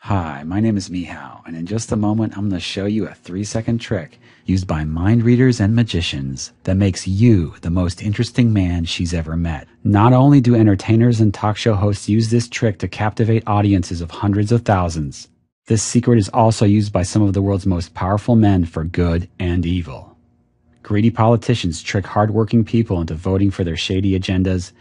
Hi, my name is Mehow, and in just a moment I'm going to show you a 3-second trick used by mind readers and magicians that makes you the most interesting man she's ever met. Not only do entertainers and talk show hosts use this trick to captivate audiences of hundreds of thousands, this secret is also used by some of the world's most powerful men for good and evil. Greedy politicians trick hardworking people into voting for their shady agendas.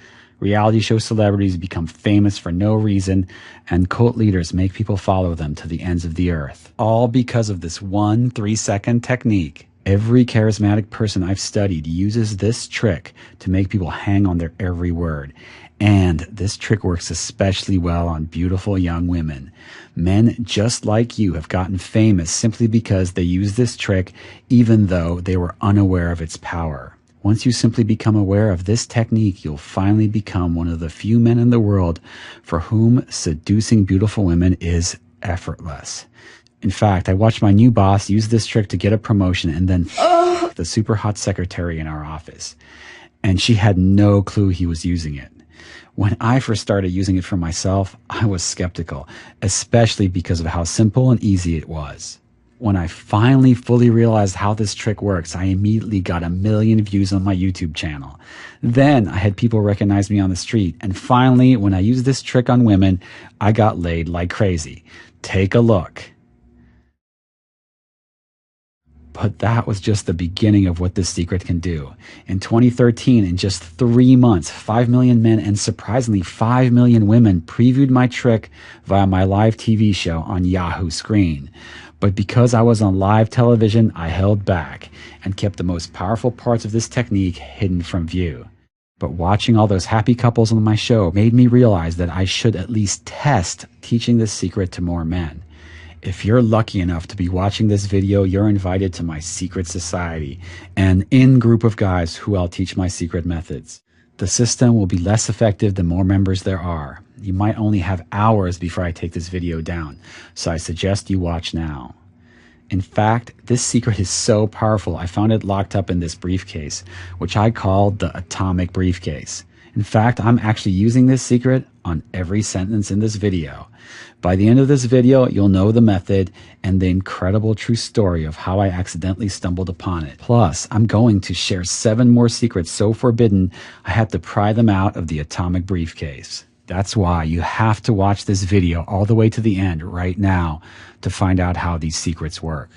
Reality show celebrities become famous for no reason, and cult leaders make people follow them to the ends of the earth. All because of this one 3-second technique. Every charismatic person I've studied uses this trick to make people hang on their every word. And this trick works especially well on beautiful young women. Men just like you have gotten famous simply because they use this trick even though they were unaware of its power. Once you simply become aware of this technique, you'll finally become one of the few men in the world for whom seducing beautiful women is effortless. In fact, I watched my new boss use this trick to get a promotion and then the super hot secretary in our office. And she had no clue he was using it. When I first started using it for myself, I was skeptical, especially because of how simple and easy it was. When I finally fully realized how this trick works, I immediately got 1 million views on my YouTube channel. Then I had people recognize me on the street. And finally, when I used this trick on women, I got laid like crazy. Take a look. But that was just the beginning of what this secret can do. In 2013, in just 3 months, 5 million men and surprisingly 5 million women previewed my trick via my live TV show on Yahoo Screen. But because I was on live television, I held back and kept the most powerful parts of this technique hidden from view. But watching all those happy couples on my show made me realize that I should at least test teaching this secret to more men. If you're lucky enough to be watching this video, you're invited to my secret society, an in-group of guys who I'll teach my secret methods. The system will be less effective the more members there are. You might only have hours before I take this video down, so I suggest you watch now. In fact, this secret is so powerful I found it locked up in this briefcase, which I call the atomic briefcase. In fact, I'm actually using this secret on every sentence in this video. By the end of this video, you'll know the method and the incredible true story of how I accidentally stumbled upon it. Plus, I'm going to share 7 more secrets so forbidden I had to pry them out of the atomic briefcase. That's why you have to watch this video all the way to the end right now to find out how these secrets work.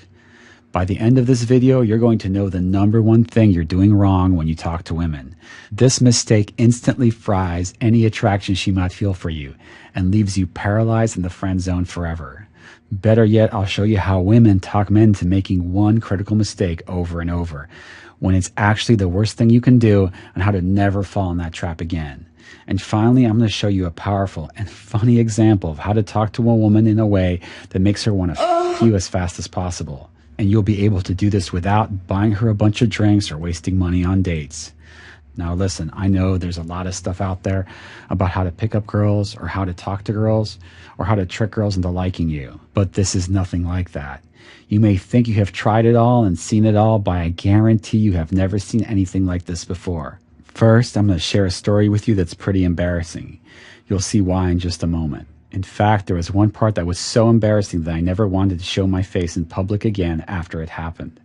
By the end of this video, you're going to know the #1 thing you're doing wrong when you talk to women. This mistake instantly fries any attraction she might feel for you and leaves you paralyzed in the friend zone forever. Better yet, I'll show you how women talk men into making one critical mistake over and over, when it's actually the worst thing you can do, and how to never fall in that trap again. And finally, I'm going to show you a powerful and funny example of how to talk to a woman in a way that makes her want to f you as fast as possible. And you'll be able to do this without buying her a bunch of drinks or wasting money on dates. Now listen, I know there's a lot of stuff out there about how to pick up girls or how to talk to girls or how to trick girls into liking you, but this is nothing like that. You may think you have tried it all and seen it all, but I guarantee you have never seen anything like this before. First, I'm going to share a story with you that's pretty embarrassing. You'll see why in just a moment. In fact, there was one part that was so embarrassing that I never wanted to show my face in public again after it happened.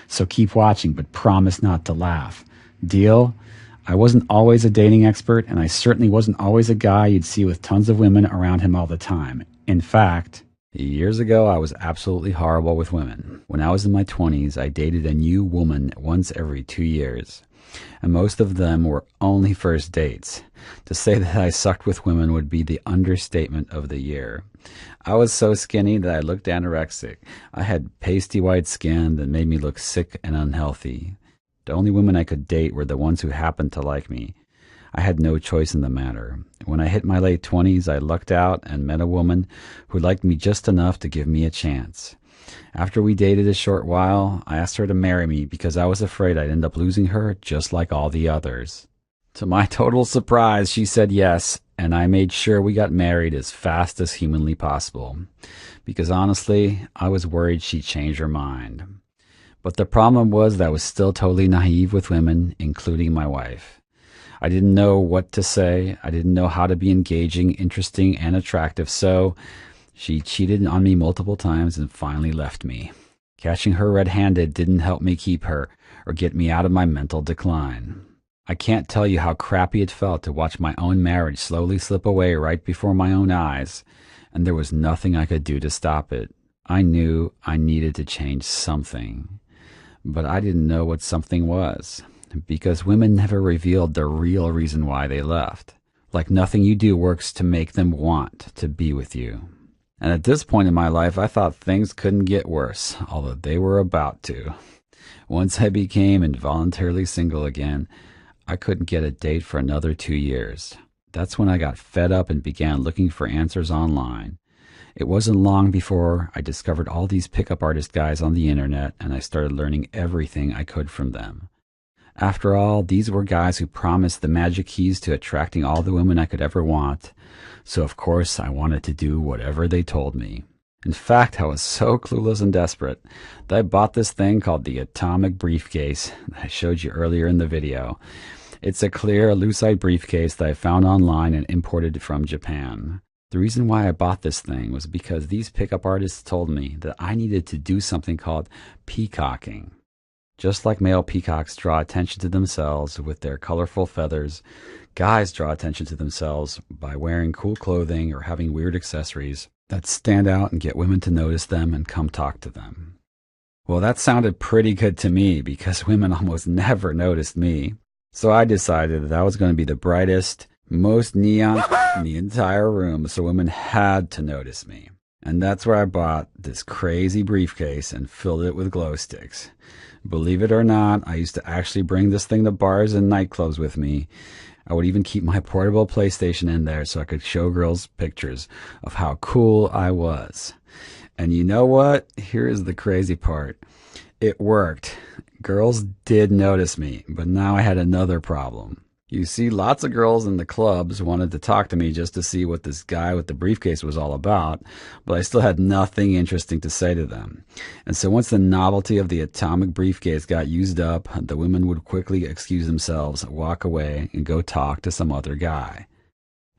So keep watching, but promise not to laugh. Deal? I wasn't always a dating expert, and I certainly wasn't always a guy you'd see with tons of women around him all the time. In fact, years ago, I was absolutely horrible with women. When I was in my 20s, I dated a new woman once every 2 years. And most of them were only first dates. To say that I sucked with women would be the understatement of the year. I was so skinny that I looked anorexic. I had pasty white skin that made me look sick and unhealthy. The only women I could date were the ones who happened to like me. I had no choice in the matter. When I hit my late 20s, I lucked out and met a woman who liked me just enough to give me a chance. After we dated a short while, I asked her to marry me because I was afraid I'd end up losing her just like all the others. To my total surprise, she said yes, and I made sure we got married as fast as humanly possible. Because honestly, I was worried she'd change her mind. But the problem was that I was still totally naive with women, including my wife. I didn't know what to say. I didn't know how to be engaging, interesting, and attractive, so She cheated on me multiple times and finally left me. Catching her red-handed didn't help me keep her or get me out of my mental decline. I can't tell you how crappy it felt to watch my own marriage slowly slip away right before my own eyes, and there was nothing I could do to stop it. I knew I needed to change something, but I didn't know what something was, because women never revealed the real reason why they left. Like nothing you do works to make them want to be with you. And at this point in my life, I thought things couldn't get worse, although they were about to. Once I became involuntarily single again, I couldn't get a date for another 2 years. That's when I got fed up and began looking for answers online. It wasn't long before I discovered all these pickup artist guys on the internet, and I started learning everything I could from them. After all, these were guys who promised the magic keys to attracting all the women I could ever want, so of course I wanted to do whatever they told me. In fact, I was so clueless and desperate that I bought this thing called the atomic briefcase that I showed you earlier in the video. It's a clear, lucite briefcase that I found online and imported from Japan. The reason why I bought this thing was because these pickup artists told me that I needed to do something called peacocking. Just like male peacocks draw attention to themselves with their colorful feathers, guys draw attention to themselves by wearing cool clothing or having weird accessories that stand out and get women to notice them and come talk to them. Well, that sounded pretty good to me because women almost never noticed me. So I decided that I was going to be the brightest, most neon in the entire room, so women had to notice me. And that's where I bought this crazy briefcase and filled it with glow sticks. Believe it or not, I used to actually bring this thing to bars and nightclubs with me. I would even keep my portable PlayStation in there so I could show girls pictures of how cool I was. And you know what? Here is the crazy part. It worked. Girls did notice me, but now I had another problem. You see, lots of girls in the clubs wanted to talk to me just to see what this guy with the briefcase was all about, but I still had nothing interesting to say to them. And so once the novelty of the atomic briefcase got used up, the women would quickly excuse themselves, walk away, and go talk to some other guy.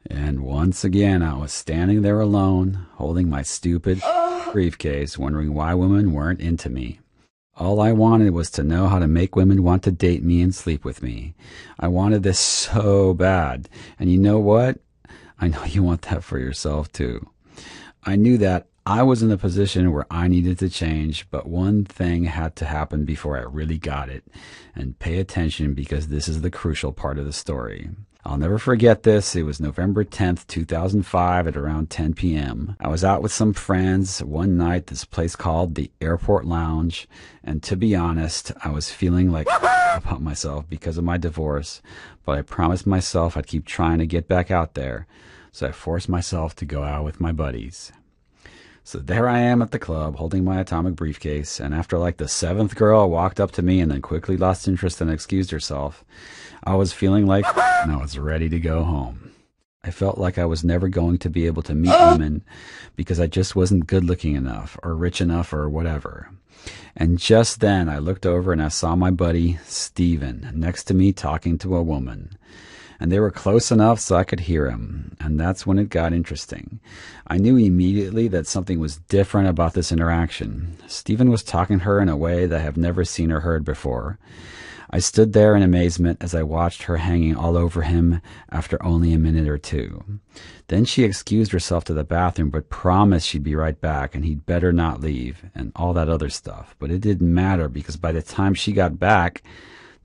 And once again, I was standing there alone, holding my stupid briefcase, wondering why women weren't into me. All I wanted was to know how to make women want to date me and sleep with me. I wanted this so bad. And you know what? I know you want that for yourself too. I knew that I was in a position where I needed to change, but one thing had to happen before I really got it. And pay attention because this is the crucial part of the story. I'll never forget this. It was November 10th, 2005 at around 10 p.m. I was out with some friends one night, this place called the Airport Lounge. And to be honest, I was feeling like about myself because of my divorce, but I promised myself I'd keep trying to get back out there. So I forced myself to go out with my buddies. So there I am at the club holding my atomic briefcase, and after like the 7th girl walked up to me and then quickly lost interest and excused herself, I was feeling like I was ready to go home. I felt like I was never going to be able to meet women because I just wasn't good looking enough or rich enough or whatever. And just then I looked over and I saw my buddy Steven next to me talking to a woman. And they were close enough so I could hear him, and that's when it got interesting. I knew immediately that something was different about this interaction. Stephen was talking to her in a way that I have never seen or heard before. I stood there in amazement as I watched her hanging all over him after only a minute or two. Then she excused herself to the bathroom but promised she'd be right back and he'd better not leave and all that other stuff. But it didn't matter because by the time she got back,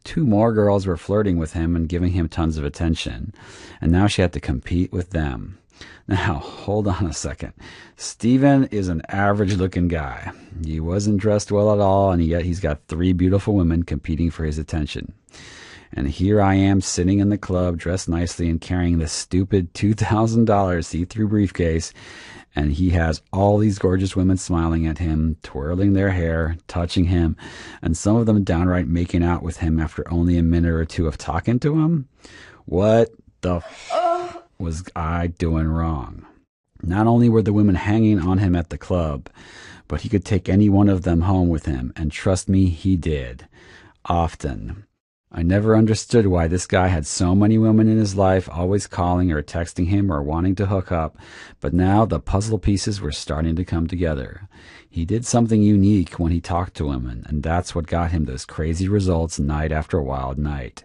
2 more girls were flirting with him and giving him tons of attention, and now she had to compete with them. Now, hold on a second. Steven is an average-looking guy. He wasn't dressed well at all, and yet he's got 3 beautiful women competing for his attention. And here I am sitting in the club, dressed nicely and carrying this stupid $2,000 see-through briefcase, and he has all these gorgeous women smiling at him, twirling their hair, touching him, and some of them downright making out with him after only a minute or 2 of talking to him. What the was I doing wrong? Not only were the women hanging on him at the club, but he could take any one of them home with him, and trust me, he did. Often. I never understood why this guy had so many women in his life always calling or texting him or wanting to hook up, but now the puzzle pieces were starting to come together. He did something unique when he talked to women, and that's what got him those crazy results night after wild night.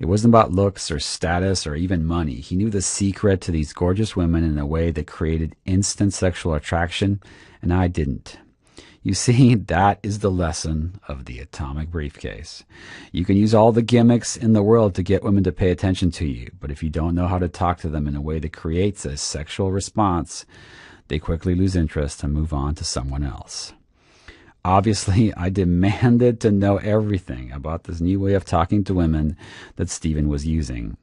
It wasn't about looks or status or even money. He knew the secret to these gorgeous women in a way that created instant sexual attraction, and I didn't. You see, that is the lesson of the atomic briefcase. You can use all the gimmicks in the world to get women to pay attention to you, but if you don't know how to talk to them in a way that creates a sexual response, they quickly lose interest and move on to someone else. Obviously, I demanded to know everything about this new way of talking to women that Stephen was using.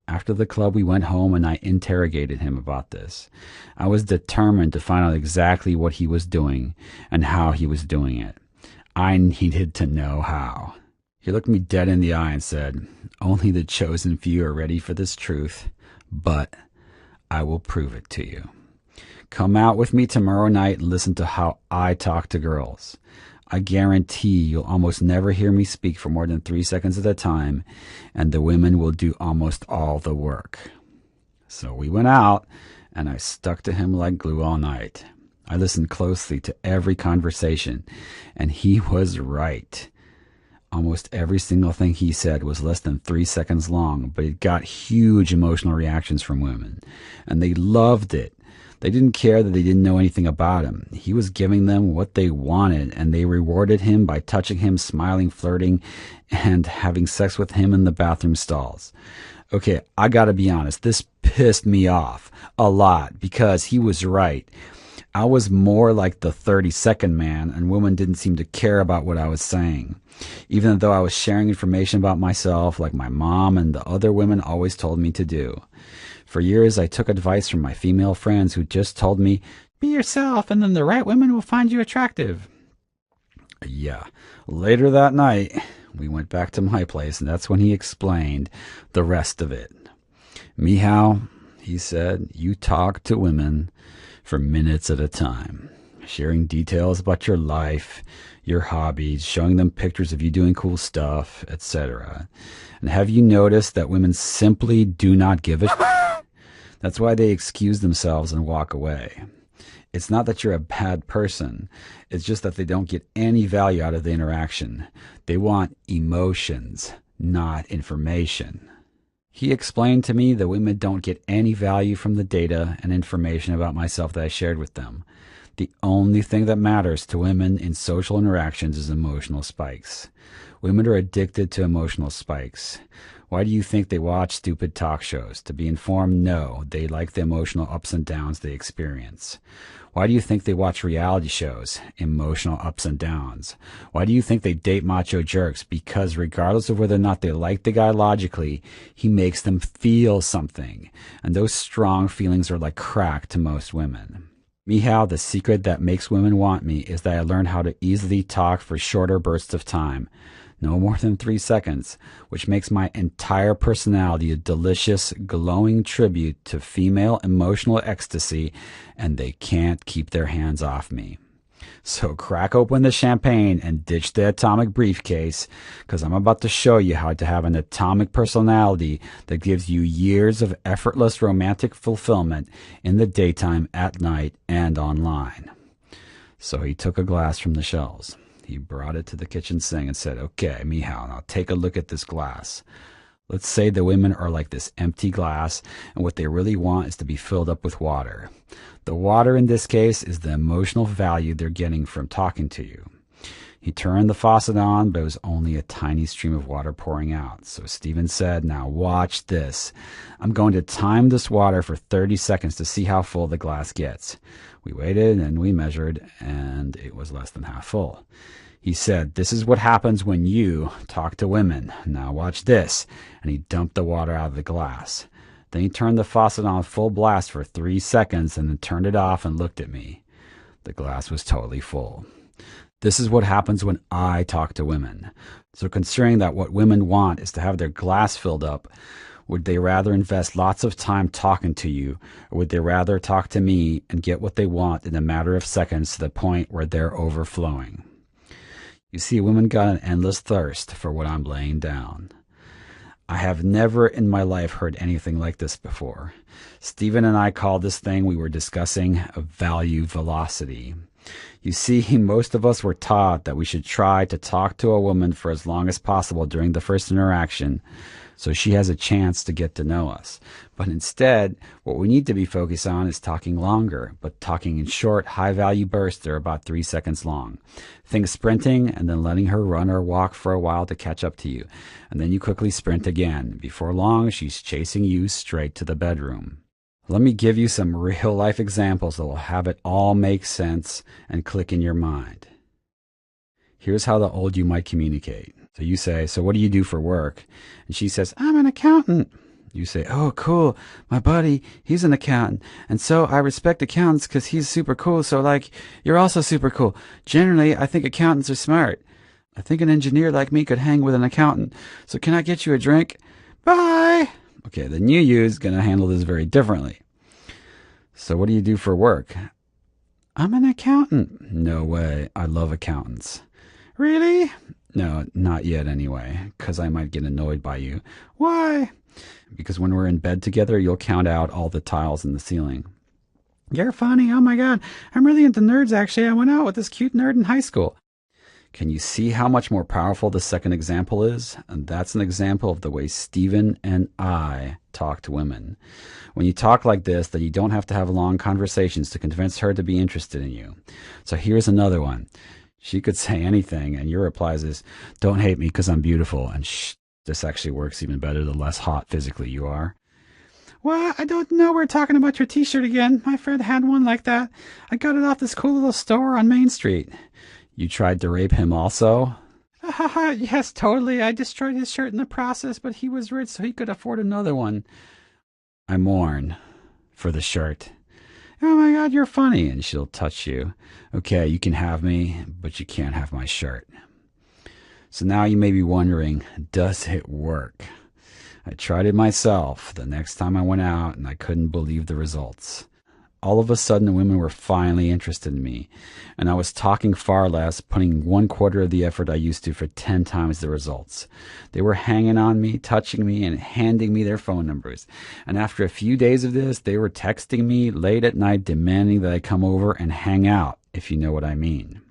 After the club, we went home and I interrogated him about this. I was determined to find out exactly what he was doing and how he was doing it. I needed to know how. He looked me dead in the eye and said, "Only the chosen few are ready for this truth, but I will prove it to you. Come out with me tomorrow night and listen to how I talk to girls. I guarantee you'll almost never hear me speak for more than 3 seconds at a time, and the women will do almost all the work." So we went out, and I stuck to him like glue all night. I listened closely to every conversation, and he was right. Almost every single thing he said was less than 3 seconds long, but it got huge emotional reactions from women, and they loved it. They didn't care that they didn't know anything about him. He was giving them what they wanted, and they rewarded him by touching him, smiling, flirting, and having sex with him in the bathroom stalls. Okay, I gotta be honest, this pissed me off a lot because he was right. I was more like the 30-second man, and women didn't seem to care about what I was saying. Even though I was sharing information about myself like my mom and the other women always told me to do. For years, I took advice from my female friends who just told me, "Be yourself, and then the right women will find you attractive." Yeah. Later that night, we went back to my place, and that's when he explained the rest of it. "Mehow," he said, "you talk to women for minutes at a time, sharing details about your life, your hobbies, showing them pictures of you doing cool stuff, etc. And have you noticed that women simply do not give a shit? That's why they excuse themselves and walk away. It's not that you're a bad person. It's just that they don't get any value out of the interaction. They want emotions, not information." He explained to me that women don't get any value from the data and information about myself that I shared with them. The only thing that matters to women in social interactions is emotional spikes. Women are addicted to emotional spikes. Why do you think they watch stupid talk shows? To be informed? No. They like the emotional ups and downs they experience. Why do you think they watch reality shows? Emotional ups and downs. Why do you think they date macho jerks? Because regardless of whether or not they like the guy logically, he makes them feel something. And those strong feelings are like crack to most women. Mehow, the secret that makes women want me is that I learned how to easily talk for shorter bursts of time. No more than 3 seconds, which makes my entire personality a delicious, glowing tribute to female emotional ecstasy, and they can't keep their hands off me. So crack open the champagne and ditch the atomic briefcase, because I'm about to show you how to have an atomic personality that gives you years of effortless romantic fulfillment in the daytime, at night, and online. So he took a glass from the shelves. He brought it to the kitchen sink and said, "Okay, Mehow, now take a look at this glass. Let's say the women are like this empty glass, and what they really want is to be filled up with water. The water in this case is the emotional value they're getting from talking to you." He turned the faucet on, but it was only a tiny stream of water pouring out. So Stephen said, "Now watch this. I'm going to time this water for 30 seconds to see how full the glass gets." We waited and we measured, and it was less than half full. He said, "This is what happens when you talk to women. Now watch this." And he dumped the water out of the glass. Then he turned the faucet on full blast for 3 seconds and then turned it off and looked at me. The glass was totally full. This is what happens when I talk to women. So considering that what women want is to have their glass filled up, would they rather invest lots of time talking to you, or would they rather talk to me and get what they want in a matter of seconds to the point where they're overflowing? You see, women got an endless thirst for what I'm laying down. I have never in my life heard anything like this before. Stephen and I called this thing we were discussing a value velocity. You see, most of us were taught that we should try to talk to a woman for as long as possible during the first interaction so she has a chance to get to know us. But instead, what we need to be focused on is talking longer, but talking in short, high-value bursts that are about 3 seconds long. Think sprinting and then letting her run or walk for a while to catch up to you. And then you quickly sprint again. Before long, she's chasing you straight to the bedroom. Let me give you some real-life examples that will have it all make sense and click in your mind. Here's how the old you might communicate. So you say, so what do you do for work? And she says, I'm an accountant. You say, oh, cool. My buddy, he's an accountant. And so I respect accountants because he's super cool. So, like, you're also super cool. Generally, I think accountants are smart. I think an engineer like me could hang with an accountant. So can I get you a drink? Bye. Okay, the new you is going to handle this very differently. So what do you do for work? I'm an accountant. No way. I love accountants. Really? No, not yet anyway, because I might get annoyed by you. Why? Because when we're in bed together, you'll count out all the tiles in the ceiling. You're funny. Oh my God. I'm really into nerds, actually. I went out with this cute nerd in high school. Can you see how much more powerful the second example is? And that's an example of the way Stephen and I talk to women. When you talk like this, then you don't have to have long conversations to convince her to be interested in you. So here's another one. She could say anything, and your reply is, don't hate me because I'm beautiful. And this actually works even better the less hot physically you are. Well, I don't know. We're talking about your t-shirt again. My friend had one like that. I got it off this cool little store on Main Street. You tried to rape him also? Yes, totally. I destroyed his shirt in the process, but he was rich, so he could afford another one. I mourn for the shirt. Oh my God, you're funny. And she'll touch you. Okay, you can have me, but you can't have my shirt. So now you may be wondering, does it work? I tried it myself the next time I went out, and I couldn't believe the results. All of a sudden, women were finally interested in me, and I was talking far less, putting 1/4 of the effort I used to for 10 times the results. They were hanging on me, touching me, and handing me their phone numbers. And after a few days of this, they were texting me late at night demanding that I come over and hang out, if you know what I mean.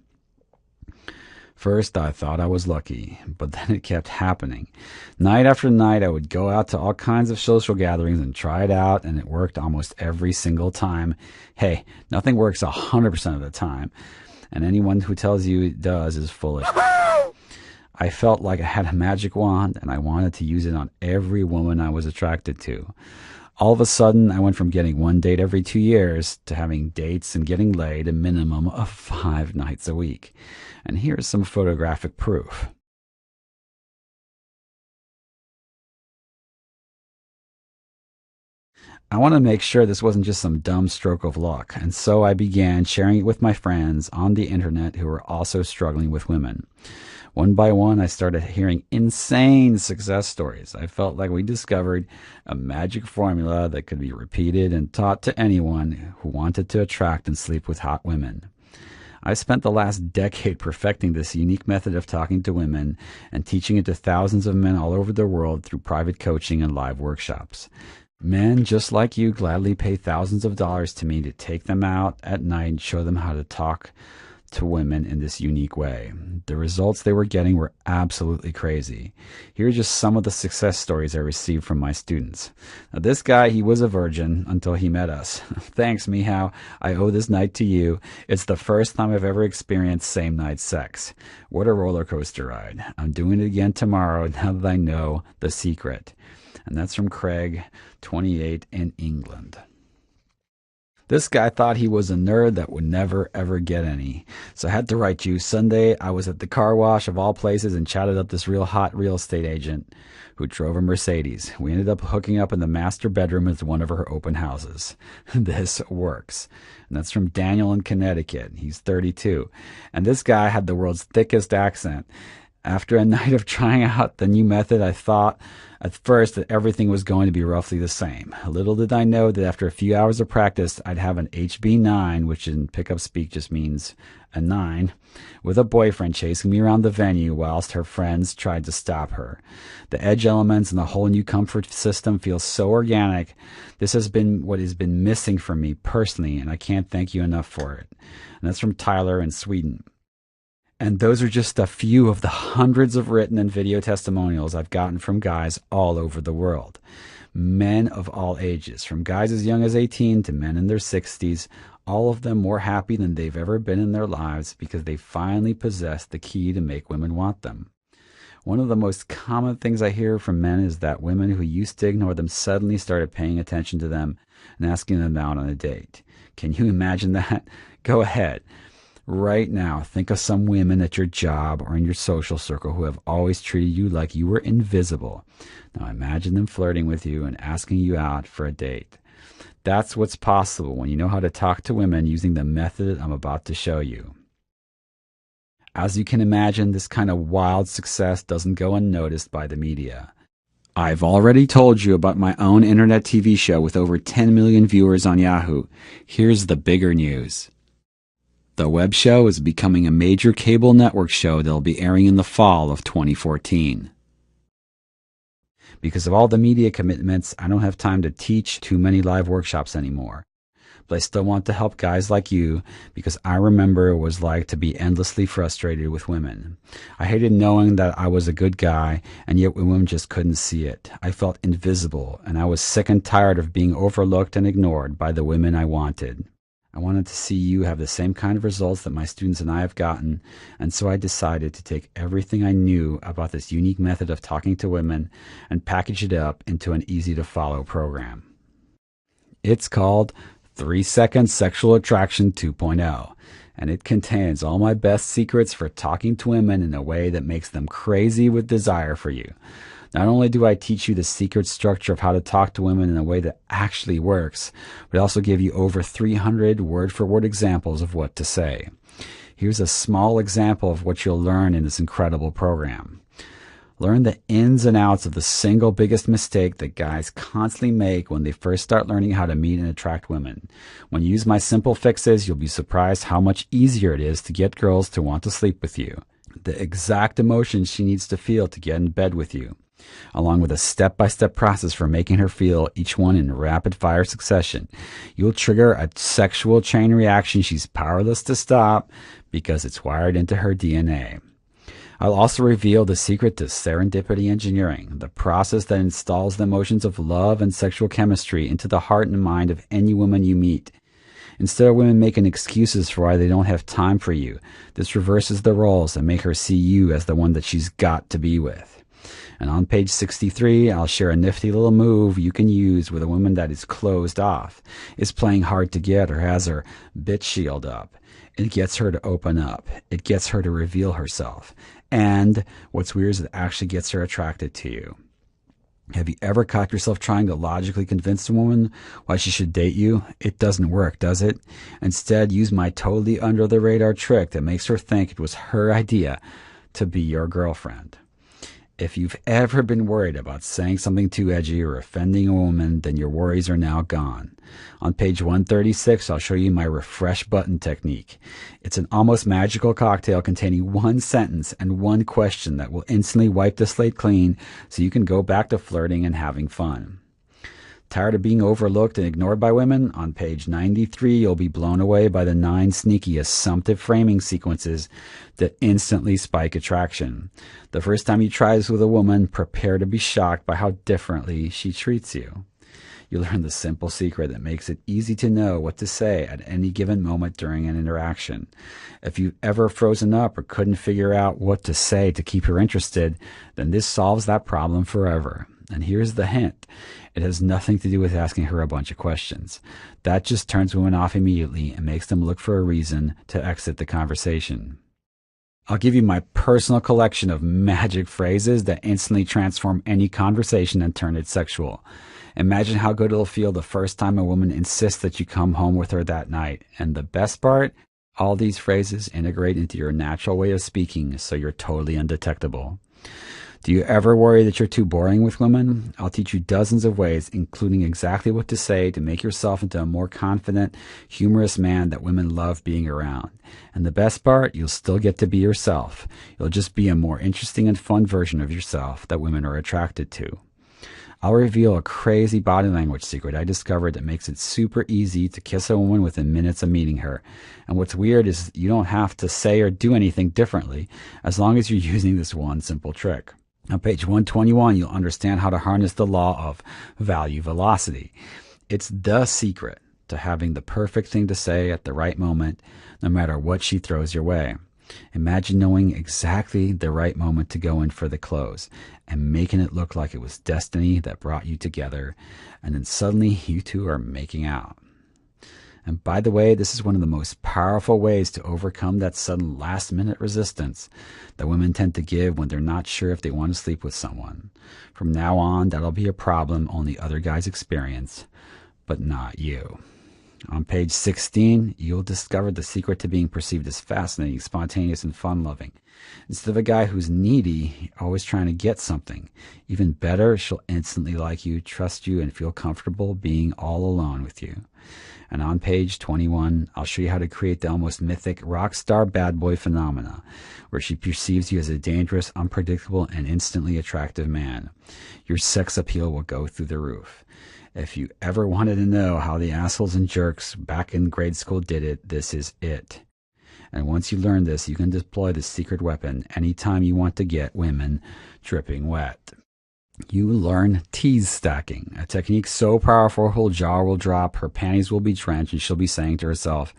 First, I thought I was lucky, but then it kept happening. Night after night, I would go out to all kinds of social gatherings and try it out, and it worked almost every single time. Hey, nothing works 100% of the time, and anyone who tells you it does is foolish. I felt like I had a magic wand, and I wanted to use it on every woman I was attracted to. All of a sudden, I went from getting one date every 2 years to having dates and getting laid a minimum of 5 nights a week. And here's some photographic proof. I want to make sure this wasn't just some dumb stroke of luck, and so I began sharing it with my friends on the internet who were also struggling with women. One by one, I started hearing insane success stories. I felt like we discovered a magic formula that could be repeated and taught to anyone who wanted to attract and sleep with hot women. I spent the last decade perfecting this unique method of talking to women and teaching it to thousands of men all over the world through private coaching and live workshops. Men just like you gladly pay thousands of dollars to me to take them out at night and show them how to talk to women in this unique way. The results they were getting were absolutely crazy. Here are just some of the success stories I received from my students. Now, this guy, he was a virgin until he met us. Thanks, Mehow. I owe this night to you. It's the first time I've ever experienced same-night sex. What a roller coaster ride. I'm doing it again tomorrow now that I know the secret. And that's from Craig, 28, in England. This guy thought he was a nerd that would never, ever get any. So I had to write you. Sunday, I was at the car wash of all places and chatted up this real hot real estate agent who drove a Mercedes. We ended up hooking up in the master bedroom at one of her open houses. This works. And that's from Daniel in Connecticut. He's 32. And this guy had the world's thickest accent. After a night of trying out the new method, I thought at first that everything was going to be roughly the same. Little did I know that after a few hours of practice, I'd have an HB9, which in pickup speak just means a 9, with a boyfriend chasing me around the venue whilst her friends tried to stop her. The edge elements and the whole new comfort system feel so organic. This has been what has been missing for me personally, and I can't thank you enough for it. And that's from Tyler in Sweden. And those are just a few of the hundreds of written and video testimonials I've gotten from guys all over the world. Men of all ages, from guys as young as 18 to men in their 60s, all of them more happy than they've ever been in their lives because they finally possess the key to make women want them. One of the most common things I hear from men is that women who used to ignore them suddenly started paying attention to them and asking them out on a date. Can you imagine that? Go ahead. Right now, think of some women at your job or in your social circle who have always treated you like you were invisible. Now imagine them flirting with you and asking you out for a date. That's what's possible when you know how to talk to women using the method I'm about to show you. As you can imagine, this kind of wild success doesn't go unnoticed by the media. I've already told you about my own internet TV show with over 10 million viewers on Yahoo. Here's the bigger news. The web show is becoming a major cable network show that will be airing in the fall of 2014. Because of all the media commitments, I don't have time to teach too many live workshops anymore. But I still want to help guys like you because I remember what it was like to be endlessly frustrated with women. I hated knowing that I was a good guy, and yet women just couldn't see it. I felt invisible, and I was sick and tired of being overlooked and ignored by the women I wanted. I wanted to see you have the same kind of results that my students and I have gotten, and so I decided to take everything I knew about this unique method of talking to women and package it up into an easy-to-follow program. It's called 3-Second Sexual Attraction 2.0, and it contains all my best secrets for talking to women in a way that makes them crazy with desire for you. Not only do I teach you the secret structure of how to talk to women in a way that actually works, but I also give you over 300 word-for-word examples of what to say. Here's a small example of what you'll learn in this incredible program. Learn the ins and outs of the single biggest mistake that guys constantly make when they first start learning how to meet and attract women. When you use my simple fixes, you'll be surprised how much easier it is to get girls to want to sleep with you. The exact emotions she needs to feel to get in bed with you, along with a step-by-step process for making her feel each one in rapid-fire succession. You'll trigger a sexual chain reaction she's powerless to stop because it's wired into her DNA. I'll also reveal the secret to serendipity engineering, the process that installs the emotions of love and sexual chemistry into the heart and mind of any woman you meet. Instead of women making excuses for why they don't have time for you, this reverses the roles and make her see you as the one that she's got to be with. And on page 63, I'll share a nifty little move you can use with a woman that is closed off, is playing hard to get, or has her bitch shield up. It gets her to open up. It gets her to reveal herself. And what's weird is it actually gets her attracted to you. Have you ever caught yourself trying to logically convince a woman why she should date you? It doesn't work, does it? Instead, use my totally under-the-radar trick that makes her think it was her idea to be your girlfriend. If you've ever been worried about saying something too edgy or offending a woman, then your worries are now gone. On page 136, I'll show you my refresh button technique. It's an almost magical cocktail containing one sentence and one question that will instantly wipe the slate clean so you can go back to flirting and having fun. Tired of being overlooked and ignored by women? On page 93, you'll be blown away by the 9 sneaky assumptive framing sequences that instantly spike attraction. The first time you try this with a woman, prepare to be shocked by how differently she treats you. You learn the simple secret that makes it easy to know what to say at any given moment during an interaction. If you've ever frozen up or couldn't figure out what to say to keep her interested, then this solves that problem forever. And here's the hint. It has nothing to do with asking her a bunch of questions. That just turns women off immediately and makes them look for a reason to exit the conversation. I'll give you my personal collection of magic phrases that instantly transform any conversation and turn it sexual. Imagine how good it'll feel the first time a woman insists that you come home with her that night. And the best part? All these phrases integrate into your natural way of speaking, so you're totally undetectable. Do you ever worry that you're too boring with women? I'll teach you dozens of ways, including exactly what to say to make yourself into a more confident, humorous man that women love being around. And the best part, you'll still get to be yourself. You'll just be a more interesting and fun version of yourself that women are attracted to. I'll reveal a crazy body language secret I discovered that makes it super easy to kiss a woman within minutes of meeting her. And what's weird is you don't have to say or do anything differently as long as you're using this one simple trick. On page 121, you'll understand how to harness the law of value velocity. It's the secret to having the perfect thing to say at the right moment, no matter what she throws your way. Imagine knowing exactly the right moment to go in for the close and making it look like it was destiny that brought you together, and then suddenly you two are making out. And by the way, this is one of the most powerful ways to overcome that sudden last-minute resistance that women tend to give when they're not sure if they want to sleep with someone. From now on, that'll be a problem only other guys experience, but not you. On page 16, you'll discover the secret to being perceived as fascinating, spontaneous, and fun-loving. Instead of a guy who's needy, always trying to get something. Even better, she'll instantly like you, trust you, and feel comfortable being all alone with you. And on page 21, I'll show you how to create the almost mythic rock star bad boy phenomena, where she perceives you as a dangerous, unpredictable, and instantly attractive man. Your sex appeal will go through the roof. If you ever wanted to know how the assholes and jerks back in grade school did it, this is it. And once you learn this, you can deploy this secret weapon anytime you want to get women dripping wet. You learn tease stacking, a technique so powerful her jaw will drop, her panties will be drenched, and she'll be saying to herself,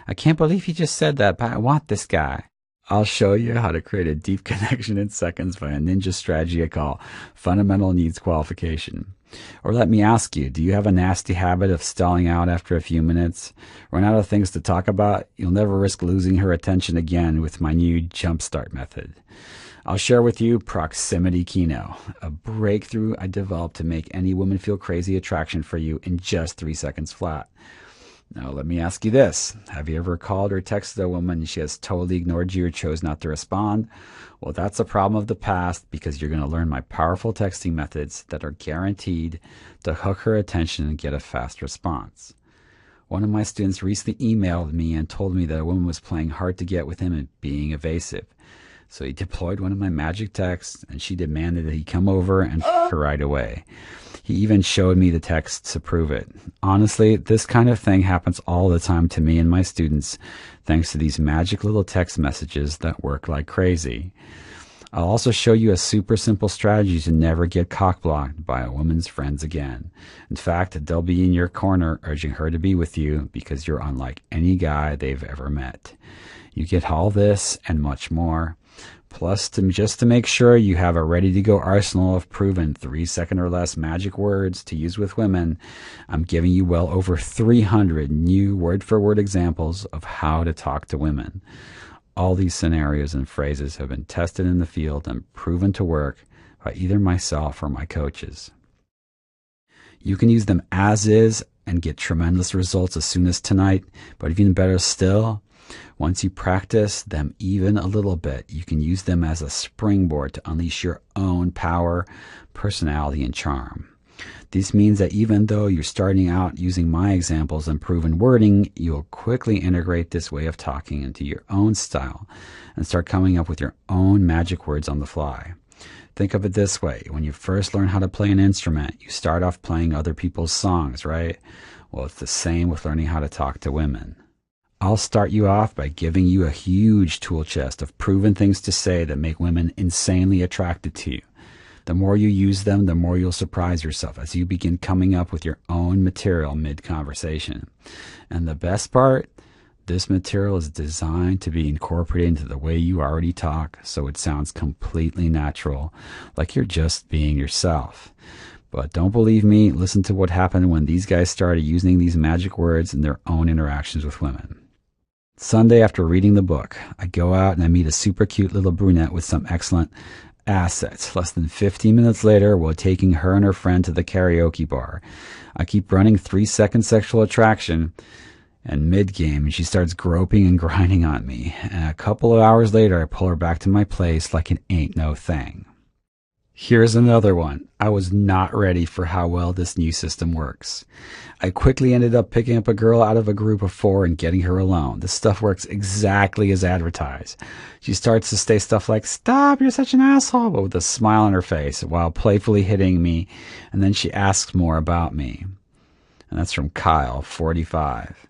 "I can't believe he just said that, but I want this guy." I'll show you how to create a deep connection in seconds by a ninja strategy I call fundamental needs qualification. Or let me ask you, do you have a nasty habit of stalling out after a few minutes? Run out of things to talk about? You'll never risk losing her attention again with my new jumpstart method. I'll share with you Proximity Kino, a breakthrough I developed to make any woman feel crazy attraction for you in just 3 seconds flat. Now, let me ask you this. Have you ever called or texted a woman and she has totally ignored you or chose not to respond? Well, that's a problem of the past, because you're going to learn my powerful texting methods that are guaranteed to hook her attention and get a fast response. One of my students recently emailed me and told me that a woman was playing hard to get with him and being evasive. So he deployed one of my magic texts, and she demanded that he come over and f her right away. He even showed me the texts to prove it. Honestly, this kind of thing happens all the time to me and my students, thanks to these magic little text messages that work like crazy. I'll also show you a super simple strategy to never get cock-blocked by a woman's friends again. In fact, they'll be in your corner urging her to be with you because you're unlike any guy they've ever met. You get all this and much more. Plus, just to make sure you have a ready-to-go arsenal of proven 3-second or less magic words to use with women, I'm giving you well over 300 new word-for-word examples of how to talk to women. All these scenarios and phrases have been tested in the field and proven to work by either myself or my coaches. You can use them as is and get tremendous results as soon as tonight, but even better still, once you practice them even a little bit, you can use them as a springboard to unleash your own power, personality, and charm. This means that even though you're starting out using my examples and proven wording, you'll quickly integrate this way of talking into your own style and start coming up with your own magic words on the fly. Think of it this way. When you first learn how to play an instrument, you start off playing other people's songs, right? Well, it's the same with learning how to talk to women. I'll start you off by giving you a huge tool chest of proven things to say that make women insanely attracted to you. The more you use them, the more you'll surprise yourself as you begin coming up with your own material mid-conversation. And the best part, this material is designed to be incorporated into the way you already talk, so it sounds completely natural, like you're just being yourself. But don't believe me, listen to what happened when these guys started using these magic words in their own interactions with women. Sunday, after reading the book, I go out and I meet a super cute little brunette with some excellent assets. Less than 15 minutes later, while taking her and her friend to the karaoke bar, I keep running 3-second sexual attraction, And mid-game, she starts groping and grinding on me. And a couple of hours later, I pull her back to my place like it ain't no thing. Here's another one. I was not ready for how well this new system works. I quickly ended up picking up a girl out of a group of 4 and getting her alone. This stuff works exactly as advertised. She starts to say stuff like, "Stop, you're such an asshole," but with a smile on her face while playfully hitting me, and then she asks more about me. And that's from Kyle, 45.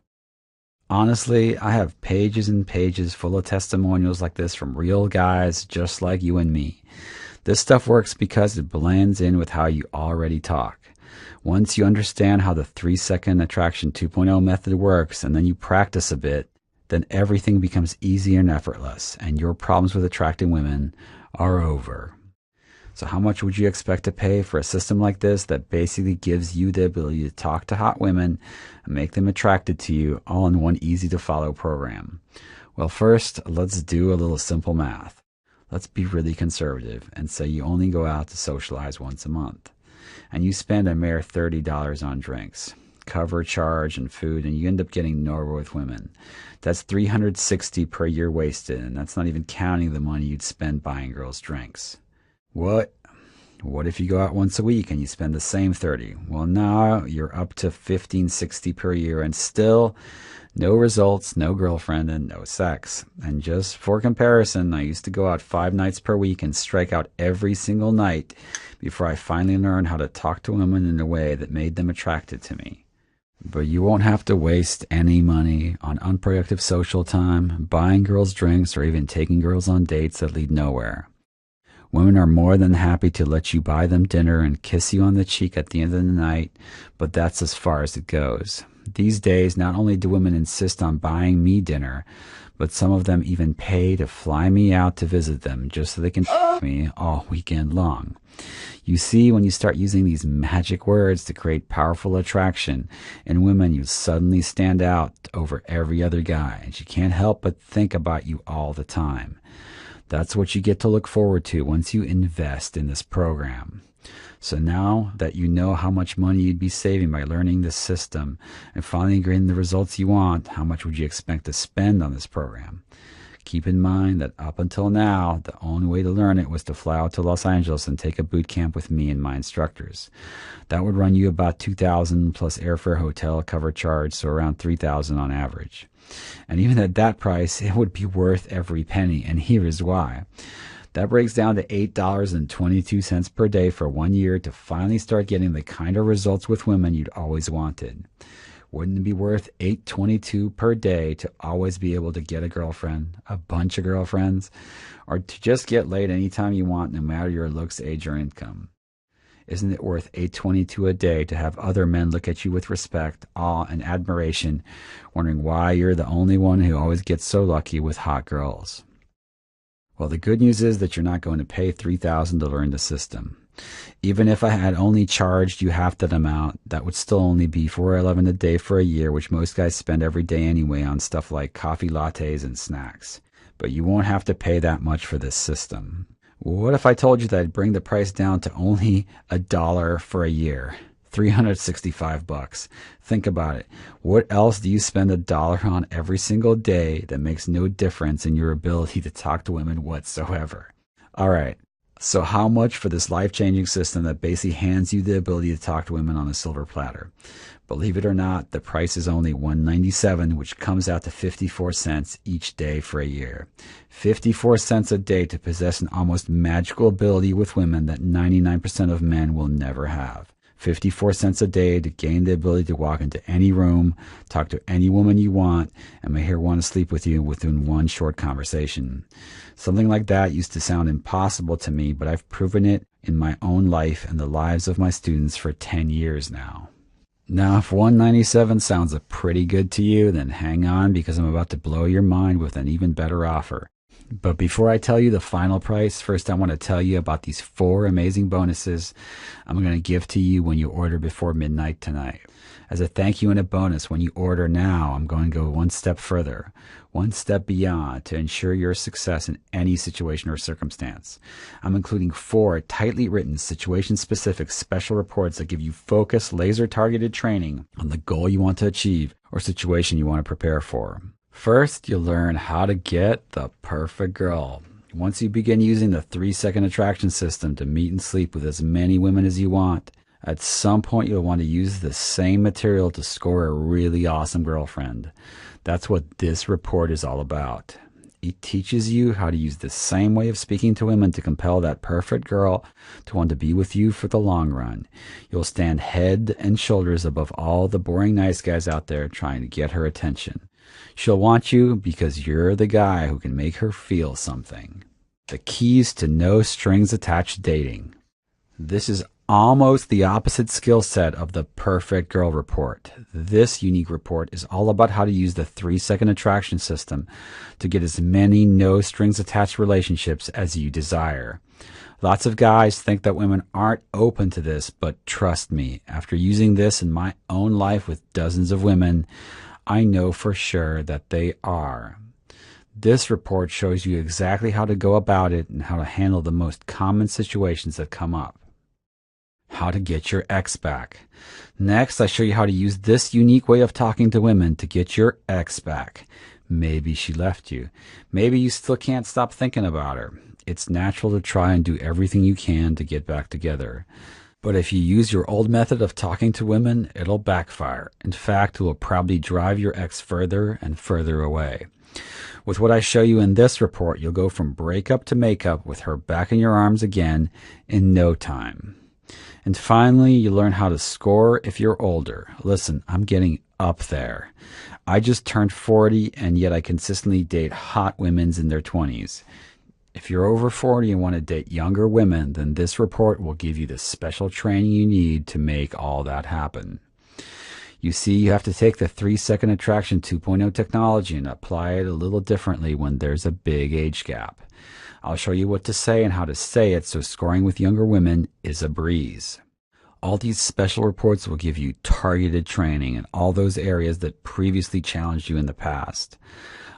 Honestly, I have pages and pages full of testimonials like this from real guys just like you and me. This stuff works because it blends in with how you already talk. Once you understand how the 3-second attraction 2.0 method works and then you practice a bit, then everything becomes easy and effortless, and your problems with attracting women are over. So how much would you expect to pay for a system like this that basically gives you the ability to talk to hot women and make them attracted to you all in one easy-to-follow program? Well, first, let's do a little simple math. Let's be really conservative and say you only go out to socialize once a month. And you spend a mere $30 on drinks, cover charge, and food, and you end up getting nowhere with women. That's $360 per year wasted, and that's not even counting the money you'd spend buying girls drinks. What if you go out once a week and you spend the same 30? Well, now you're up to $1,560 per year, and still no results, no girlfriend, and no sex. And just for comparison, I used to go out 5 nights per week and strike out every single night before I finally learned how to talk to women in a way that made them attracted to me. But you won't have to waste any money on unproductive social time, buying girls drinks, or even taking girls on dates that lead nowhere. Women are more than happy to let you buy them dinner and kiss you on the cheek at the end of the night, but that's as far as it goes. These days, not only do women insist on buying me dinner, but some of them even pay to fly me out to visit them just so they can f me all weekend long. You see, when you start using these magic words to create powerful attraction in women, you suddenly stand out over every other guy, and she can't help but think about you all the time. That's what you get to look forward to once you invest in this program. So now that you know how much money you'd be saving by learning this system and finally getting the results you want, how much would you expect to spend on this program? Keep in mind that up until now, the only way to learn it was to fly out to Los Angeles and take a boot camp with me and my instructors. That would run you about $2,000 plus airfare, hotel, cover charge, so around $3,000 on average. And even at that price, it would be worth every penny, and here is why. That breaks down to $8.22 per day for 1 year to finally start getting the kind of results with women you'd always wanted. Wouldn't it be worth $8.22 per day to always be able to get a girlfriend, a bunch of girlfriends, or to just get laid anytime you want, no matter your looks, age, or income? Isn't it worth $8.22 a day to have other men look at you with respect, awe, and admiration, wondering why you're the only one who always gets so lucky with hot girls? Well, the good news is that you're not going to pay $3,000 to learn the system. Even if I had only charged you half that amount, that would still only be $4.11 a day for a year, which most guys spend every day anyway on stuff like coffee lattes and snacks. But you won't have to pay that much for this system. What if I told you that I'd bring the price down to only $1 for a year? $365. Think about it. What else do you spend $1 on every single day that makes no difference in your ability to talk to women whatsoever? All right. So how much for this life-changing system that basically hands you the ability to talk to women on a silver platter? Believe it or not, the price is only $197, which comes out to 54 cents each day for a year. 54 cents a day to possess an almost magical ability with women that 99% of men will never have. 54 cents a day to gain the ability to walk into any room, talk to any woman you want, and may hear want to sleep with you within one short conversation. Something like that used to sound impossible to me, but I've proven it in my own life and the lives of my students for 10 years now. Now, if $197 sounds pretty good to you, then hang on, because I'm about to blow your mind with an even better offer. But before I tell you the final price, first I want to tell you about these 4 amazing bonuses I'm going to give to you when you order before midnight tonight. As a thank you and a bonus, when you order now, I'm going to go one step further, one step beyond to ensure your success in any situation or circumstance. I'm including 4 tightly written, situation-specific special reports that give you focused, laser-targeted training on the goal you want to achieve or situation you want to prepare for. First, you'll learn how to get the perfect girl. Once you begin using the 3-second attraction system to meet and sleep with as many women as you want, at some point you'll want to use the same material to score a really awesome girlfriend. That's what this report is all about. It teaches you how to use the same way of speaking to women to compel that perfect girl to want to be with you for the long run. You'll stand head and shoulders above all the boring nice guys out there trying to get her attention. She'll want you because you're the guy who can make her feel something. The keys to no strings attached dating. This is almost the opposite skill set of the Perfect Girl Report. This unique report is all about how to use the 3-second attraction system to get as many no strings attached relationships as you desire. Lots of guys think that women aren't open to this, but trust me, after using this in my own life with dozens of women, I know for sure that they are. This report shows you exactly how to go about it and how to handle the most common situations that come up. How to get your ex back. Next, I show you how to use this unique way of talking to women to get your ex back. Maybe she left you. Maybe you still can't stop thinking about her. It's natural to try and do everything you can to get back together. But if you use your old method of talking to women, it'll backfire. In fact, it will probably drive your ex further and further away. With what I show you in this report, you'll go from breakup to makeup with her back in your arms again in no time. And finally, you learn how to score if you're older. Listen, I'm getting up there. I just turned 40, and yet I consistently date hot women in their 20s. If you're over 40 and want to date younger women, then this report will give you the special training you need to make all that happen. You see, you have to take the 3-second attraction 2.0 technology and apply it a little differently when there's a big age gap. I'll show you what to say and how to say it so scoring with younger women is a breeze. All these special reports will give you targeted training in all those areas that previously challenged you in the past.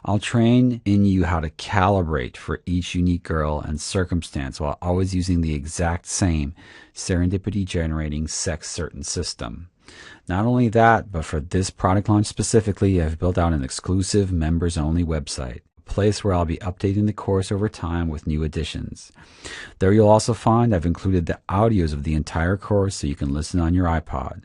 I'll train in you how to calibrate for each unique girl and circumstance while always using the exact same serendipity-generating sex-certain system. Not only that, but for this product launch specifically, I've built out an exclusive members-only website, a place where I'll be updating the course over time with new additions. There you'll also find I've included the audios of the entire course so you can listen on your iPod.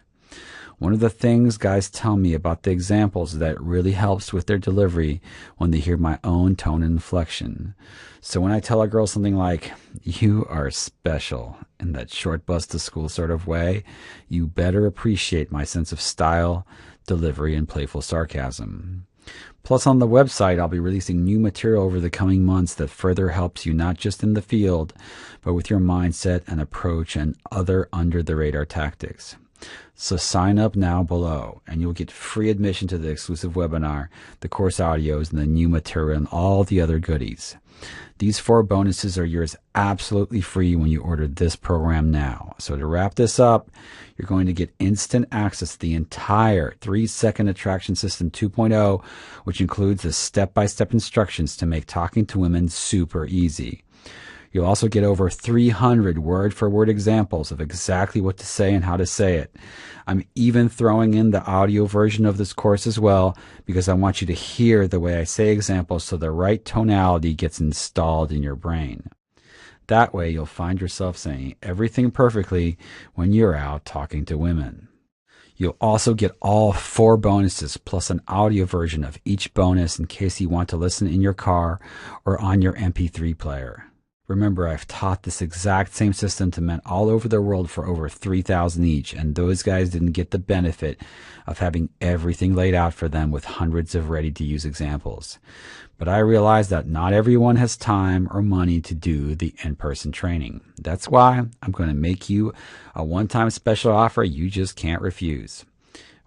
One of the things guys tell me about the examples is that it really helps with their delivery when they hear my own tone and inflection. So when I tell a girl something like, "You are special," in that short bus to school sort of way, you better appreciate my sense of style, delivery, and playful sarcasm. Plus, on the website, I'll be releasing new material over the coming months that further helps you not just in the field, but with your mindset and approach and other under-the-radar tactics. So sign up now below, and you'll get free admission to the exclusive webinar, the course audios, and the new material, and all the other goodies. These 4 bonuses are yours absolutely free when you order this program now. So to wrap this up, you're going to get instant access to the entire 3-second attraction system 2.0, which includes the step-by-step instructions to make talking to women super easy. You'll also get over 300 word-for-word examples of exactly what to say and how to say it. I'm even throwing in the audio version of this course as well because I want you to hear the way I say examples so the right tonality gets installed in your brain. That way you'll find yourself saying everything perfectly when you're out talking to women. You'll also get all 4 bonuses plus an audio version of each bonus in case you want to listen in your car or on your MP3 player. Remember, I've taught this exact same system to men all over the world for over 3,000 each, and those guys didn't get the benefit of having everything laid out for them with hundreds of ready-to-use examples. But I realize that not everyone has time or money to do the in-person training. That's why I'm going to make you a one-time special offer you just can't refuse.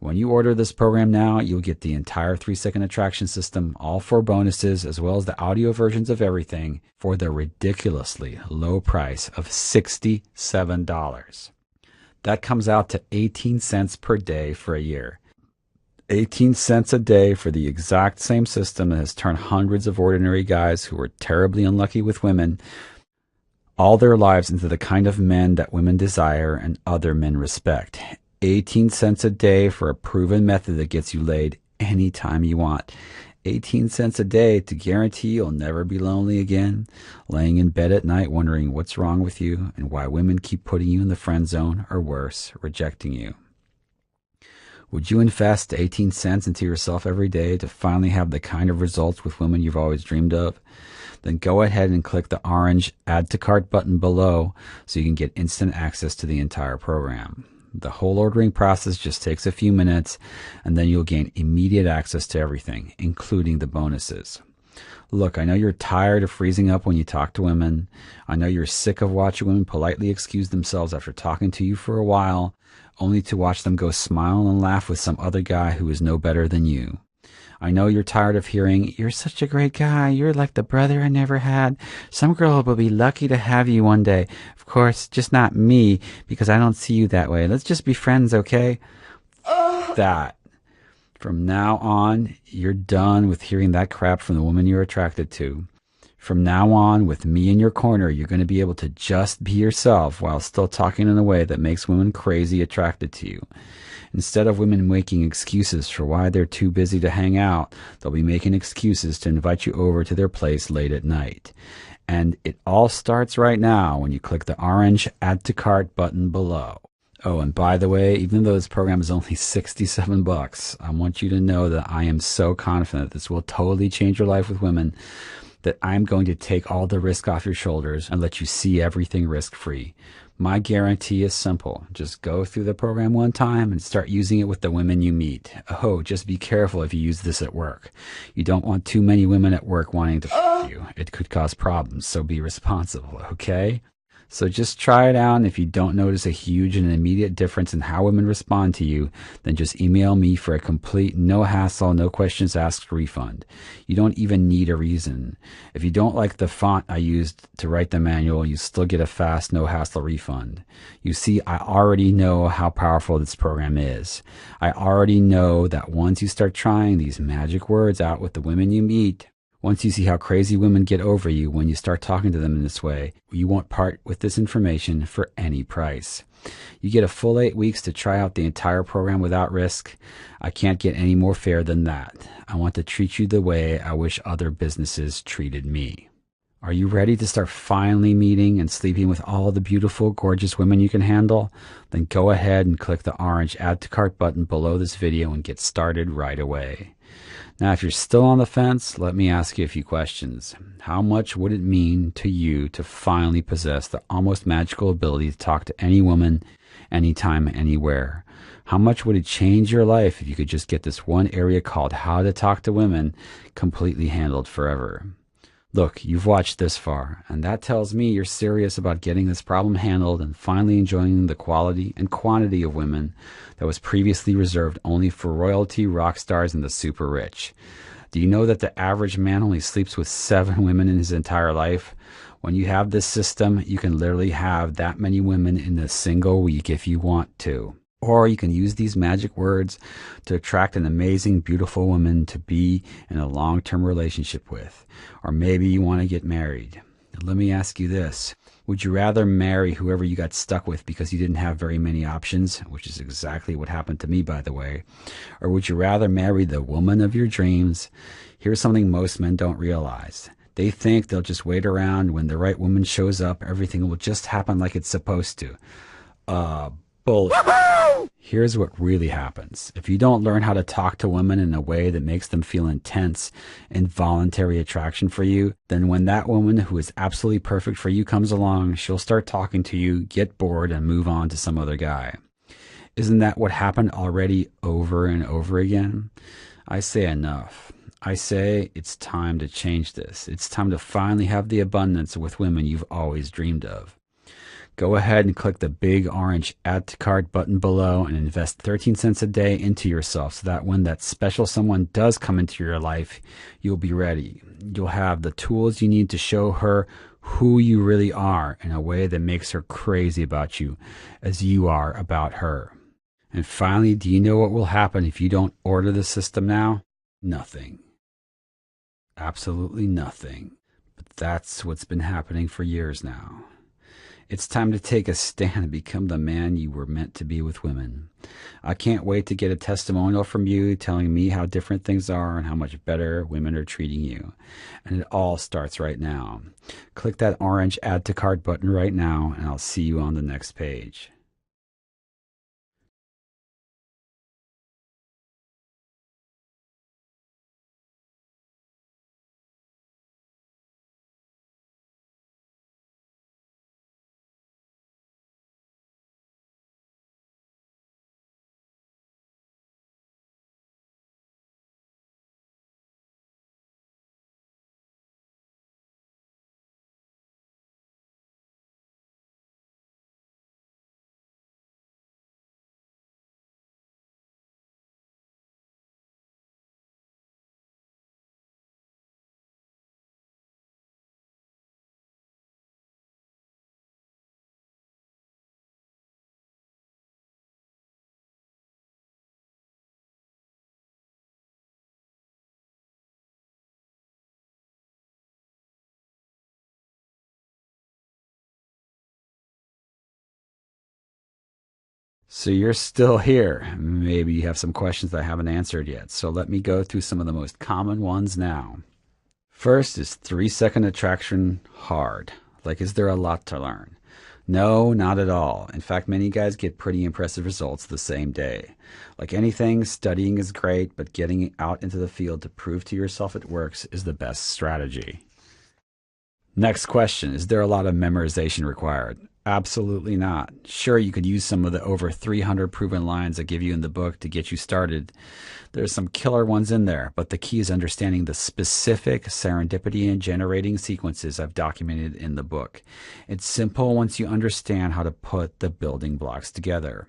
When you order this program now, you'll get the entire 3-second attraction system, all 4 bonuses, as well as the audio versions of everything for the ridiculously low price of $67. That comes out to 18 cents per day for a year. 18 cents a day for the exact same system that has turned hundreds of ordinary guys who were terribly unlucky with women all their lives into the kind of men that women desire and other men respect. 18 cents a day for a proven method that gets you laid anytime you want. 18 cents a day to guarantee you'll never be lonely again, laying in bed at night wondering what's wrong with you and why women keep putting you in the friend zone or worse, rejecting you. Would you invest 18 cents into yourself every day to finally have the kind of results with women you've always dreamed of? Then go ahead and click the orange Add to Cart button below so you can get instant access to the entire program. The whole ordering process just takes a few minutes, and then you'll gain immediate access to everything, including the bonuses. Look, I know you're tired of freezing up when you talk to women. I know you're sick of watching women politely excuse themselves after talking to you for a while, only to watch them go smile and laugh with some other guy who is no better than you. I know you're tired of hearing, "You're such a great guy. You're like the brother I never had. Some girl will be lucky to have you one day. Of course, just not me, because I don't see you that way. Let's just be friends, okay?" That. From now on, you're done with hearing that crap from the woman you're attracted to. From now on, with me in your corner, you're going to be able to just be yourself while still talking in a way that makes women crazy attracted to you. Instead of women making excuses for why they're too busy to hang out, they'll be making excuses to invite you over to their place late at night. And it all starts right now when you click the orange Add to Cart button below. Oh, and by the way, even though this program is only $67, I want you to know that I am so confident this will totally change your life with women, that I'm going to take all the risk off your shoulders and let you see everything risk-free. My guarantee is simple. Just go through the program one time and start using it with the women you meet. Oh, just be careful if you use this at work. You don't want too many women at work wanting to f you. It could cause problems, so be responsible, okay? So just try it out, and if you don't notice a huge and immediate difference in how women respond to you, then just email me for a complete, no hassle, no questions asked refund. You don't even need a reason. If you don't like the font I used to write the manual, you still get a fast, no hassle refund. You see, I already know how powerful this program is. I already know that once you start trying these magic words out with the women you meet, once you see how crazy women get over you when you start talking to them in this way, you won't part with this information for any price. You get a full 8 weeks to try out the entire program without risk. I can't get any more fair than that. I want to treat you the way I wish other businesses treated me. Are you ready to start finally meeting and sleeping with all the beautiful, gorgeous women you can handle? Then go ahead and click the orange Add to Cart button below this video and get started right away. Now, if you're still on the fence, let me ask you a few questions. How much would it mean to you to finally possess the almost magical ability to talk to any woman, anytime, anywhere? How much would it change your life if you could just get this one area called How to Talk to Women completely handled forever? Look, you've watched this far, and that tells me you're serious about getting this problem handled and finally enjoying the quality and quantity of women that was previously reserved only for royalty, rock stars, and the super rich. Do you know that the average man only sleeps with 7 women in his entire life? When you have this system, you can literally have that many women in a single week if you want to. Or you can use these magic words to attract an amazing, beautiful woman to be in a long-term relationship with. Or maybe you want to get married. Let me ask you this. Would you rather marry whoever you got stuck with because you didn't have very many options, which is exactly what happened to me, by the way? Or would you rather marry the woman of your dreams? Here's something most men don't realize. They think they'll just wait around. When the right woman shows up, everything will just happen like it's supposed to. Bullshit. Here's what really happens. If you don't learn how to talk to women in a way that makes them feel intense, involuntary attraction for you, then when that woman who is absolutely perfect for you comes along, she'll start talking to you, get bored, and move on to some other guy. Isn't that what happened already over and over again? I say enough. I say it's time to change this. It's time to finally have the abundance with women you've always dreamed of. Go ahead and click the big orange Add to Cart button below and invest 13 cents a day into yourself so that when that special someone does come into your life, you'll be ready. You'll have the tools you need to show her who you really are in a way that makes her crazy about you as you are about her. And finally, do you know what will happen if you don't order the system now? Nothing. Absolutely nothing. But that's what's been happening for years now. It's time to take a stand and become the man you were meant to be with women. I can't wait to get a testimonial from you telling me how different things are and how much better women are treating you. And it all starts right now. Click that orange Add to Cart button right now, and I'll see you on the next page. So you're still here. Maybe you have some questions that I haven't answered yet. So let me go through some of the most common ones now. First, is 3-second attraction hard? Like, is there a lot to learn? No, not at all. In fact, many guys get pretty impressive results the same day. Like anything, studying is great, but getting out into the field to prove to yourself it works is the best strategy. Next question, is there a lot of memorization required? Absolutely not. Sure, you could use some of the over 300 proven lines I give you in the book to get you started. There's some killer ones in there, but the key is understanding the specific serendipity and generating sequences I've documented in the book. It's simple once you understand how to put the building blocks together.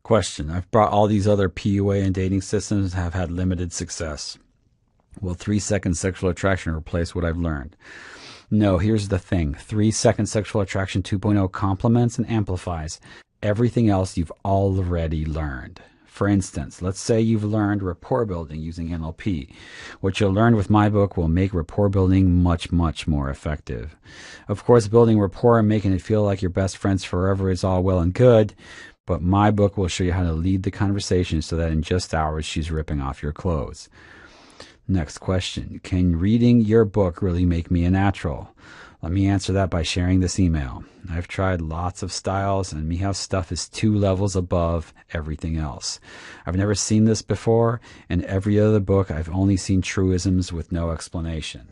Question, I've brought all these other PUA and dating systems and have had limited success. Will 3-second sexual attraction replace what I've learned? No, here's the thing. 3-second sexual attraction 2.0 complements and amplifies everything else you've already learned. For instance, let's say you've learned rapport building using NLP. What you'll learn with my book will make rapport building much, much more effective. Of course, building rapport and making it feel like you're best friends forever is all well and good, but my book will show you how to lead the conversation so that in just hours she's ripping off your clothes. Next question. Can reading your book really make me a natural? Let me answer that by sharing this email. I've tried lots of styles, and Mehow's stuff is 2 levels above everything else. I've never seen this before. In every other book, I've only seen truisms with no explanation.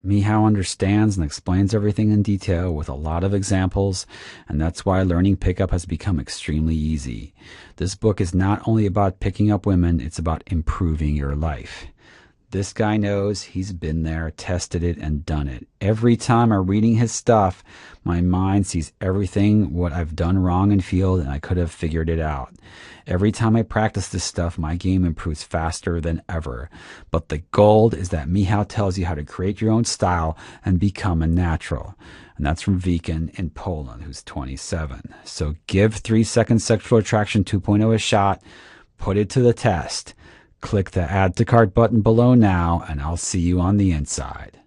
Mehow understands and explains everything in detail with a lot of examples, and that's why learning pickup has become extremely easy. This book is not only about picking up women, it's about improving your life. This guy knows. He's been there, tested it, and done it. Every time I'm reading his stuff, my mind sees everything what I've done wrong in field, and I could have figured it out. Every time I practice this stuff, my game improves faster than ever. But the gold is that Mehow tells you how to create your own style and become a natural. And that's from Viken in Poland, who's 27. So give 3-second sexual attraction 2.0 a shot. Put it to the test. Click the Add to Cart button below now, and I'll see you on the inside.